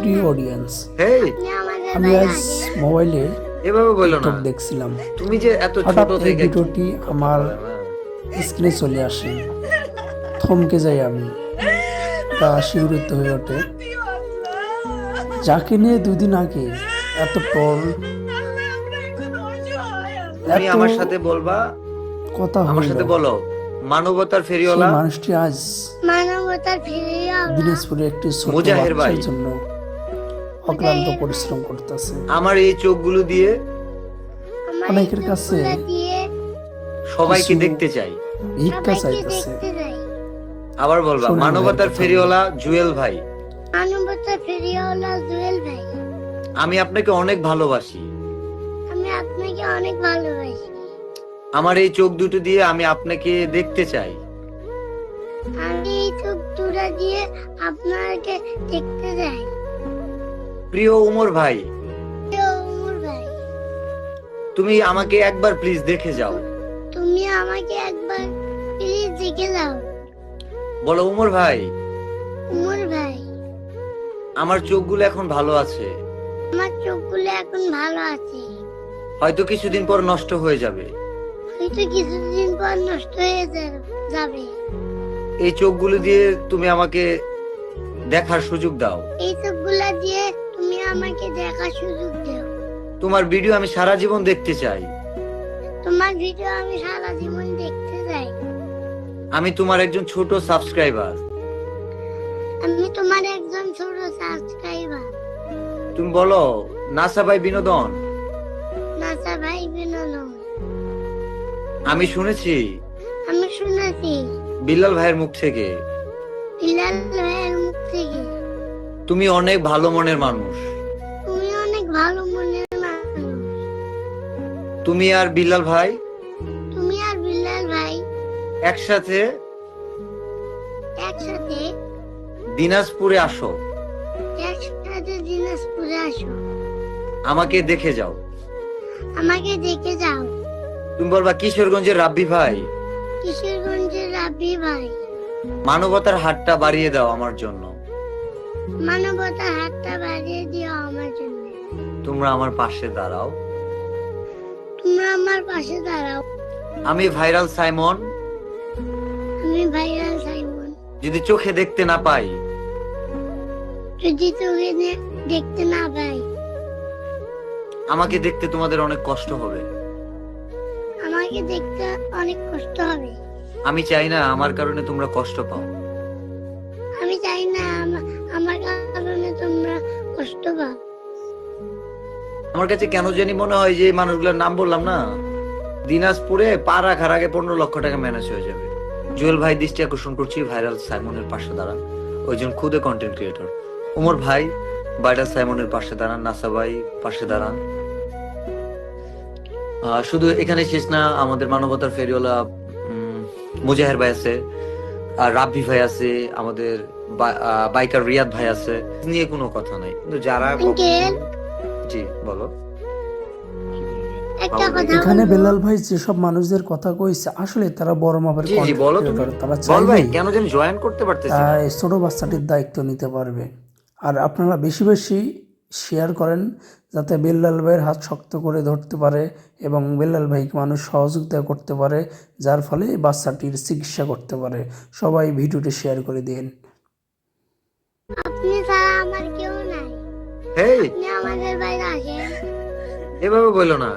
প্রিয় অডিয়েন্স, হেই, আমি আজ মোবাইলে এভাবে বলো না। টিকটক দেখছিলাম। তুমি যে এত হঠাৎ ছোট এই থেকে ভিডিওটি আমার স্ক্রিনে চলে আসে। থমকে যাই আমি, তা শিহরিত হয়ে ওঠে। যাকে নিয়ে 2 দিন আগে এত টল, তুমি এত আমার সাথে বলবা, কথা আমার হইল, সাথে বলো, মানবতার সেই ফেরিওয়ালা মানুষটি আজ দিনাজপুরে একটি ছোট মুজাহের ভাই বাচ্চার জন্য অক্লান্ত পরিশ্রম করতেছে। আমার এই চোখগুলো দিয়ে অনেকের কাছে সবাইকে কিছু দেখতে চাই। ভিক্ষা চাইতেছে। আবার বলবা, শোনেন মানবতার ভাইয়ের কথা। ফেরিওয়ালা জুয়েল ভাই, মানবতার ফেরিওয়ালা জুয়েল ভাই, আমি আপনাকে অনেক ভালোবাসি। আমি আপনাকে অনেক ভালোবাসি। আমার এই চোখ দুটো দিয়ে আমি আপনাকে দেখতে চাই। আমি এই চোখ দুটো দিয়ে আপনাকে দেখতে চাই। প্রিয় উমর ভাই, প্রিয় উমর ভাই, তুমি আমাকে একবার প্লিজ দেখে যাও। তুমি আমাকে একবার প্লিজ দেখে যাও। বলো উমর ভাই, উমর ভাই, আমার চোখগুলো এখন ভালো আছে, আমার চোখগুলো এখন ভালো আছে। হয়তো কিছুদিন পর নষ্ট হয়ে যাবে। হয়তো কিছুদিন পর নষ্ট হয়ে যাবে। এই চোখগুলো দিয়ে তুমি আমাকে দেখার সুযোগ দাও। এই চোখগুলো দিয়ে তুমি আমাকে দেখার সুযোগ দাও। তোমার ভিডিও আমি সারা জীবন দেখতে চাই। তোমার ভিডিও আমি সারা জীবন দেখতে চাই। আমি তোমার একজন ছোট সাবস্ক্রাইবার। আমি তোমার একজন ছোট সাবস্ক্রাইবার। তুমি বলো, নাসা ভাই বিনোদন, নাসা ভাই বিনোদন, আমি শুনেছি আমি শুনেছি বিল্লাল ভাইয়ের মুখ থেকে বিলাল ভাইয়ের মুখ থেকে তুমি অনেক ভালো মনের মানুষ। তুমি অনেক ভালো মনের মানুষ। তুমি আর বিল্লাল ভাই তুমি আর বিলাল ভাই একসাথে একসাথে দিনাজপুরে আসো, একসাথে দিনাজপুরে আসো, আমাকে দেখে যাও। আমাকে দেখে যাও। তুমি বলবা, কিশোরগঞ্জের রাব্বি ভাই, কিশোরগঞ্জের রাব্বি ভাই, মানবতার হাতটা বাড়িয়ে দাও আমার জন্য। মানবতার হাতটা বাড়িয়ে দিও আমার জন্য। তোমরা আমার পাশে দাঁড়াও। তোমরা আমার পাশে দাঁড়াও। আমি ভাইরাল সাইমন, আমি ভাইরাল সাইমন, যদি চোখে দেখতে না পাই, যদি তোকে দেখতে না পাই, আমাকে দেখতে তোমাদের অনেক কষ্ট হবে। আমাকে দেখতে অনেক কষ্ট হবে। আমি চাই না আমার কারণে তোমরা কষ্ট পাও। আমি চাই না আমার কারণে তোমরা কষ্ট পাও। আমার কাছে কেন জানি মনে হয় যে এই মানুষগুলোর নাম বললাম না, দিনাজপুরে পা রাখার আগে 15 লক্ষ টাকা ম্যানেজ হয়ে যাবে। জুয়েল ভাই, দৃষ্টি আকর্ষণ করছি, ভাইরাল সাইমনের পাশে দাঁড়ান, ওইজন খুদে কন্টেন্ট ক্রিয়েটর। উমর ভাই, ভাইরাল সাইমনের পাশে দাঁড়ান। নাসা ভাই, পাশে দাঁড়ান। শুধু এখানে শেষ না, আমাদের মানবতার ফেরিওয়ালা মুজাহের ভাই আছে, আর রাব্বি ভাই আছে, আমাদের বাইকার রিয়াদ ভাই আছে, নিয়ে কোনো কথা নাই। কিন্তু যারা আঙ্কেল, জি বলো, একটা কথা এখানে বলবো। বেলাল ভাই যেসব মানুষদের কথা কইছে, আসলে তারা বড় মাপের জি জি content বলো তুমি। creator। তারা বল ভাই, চাইলেই কেন জানি জয়েন করতে পারতেছি না। এই ছোট বাচ্চাটির দায়িত্ব নিতে পারবে। আর আপনারা বেশি বেশি শেয়ার করেন, যাতে বেল্লাল ভাইয়ের হাত শক্ত করে ধরতে পারে এবং বেল্লাল ভাইকে মানুষ সহযোগিতা করতে পারে, যার ফলে এই বাচ্চাটির চিকিৎসা করতে পারে। সবাই ভিডিওটি শেয়ার করে দিন। আপনি ছাড়া আমার কেউ নাই। হেই, আপনি আমাদের বাইরে আসেন। এভাবে বলো না।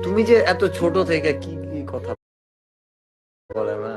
তুমি যে এত ছোট থেকে কি কি কথা বলে না।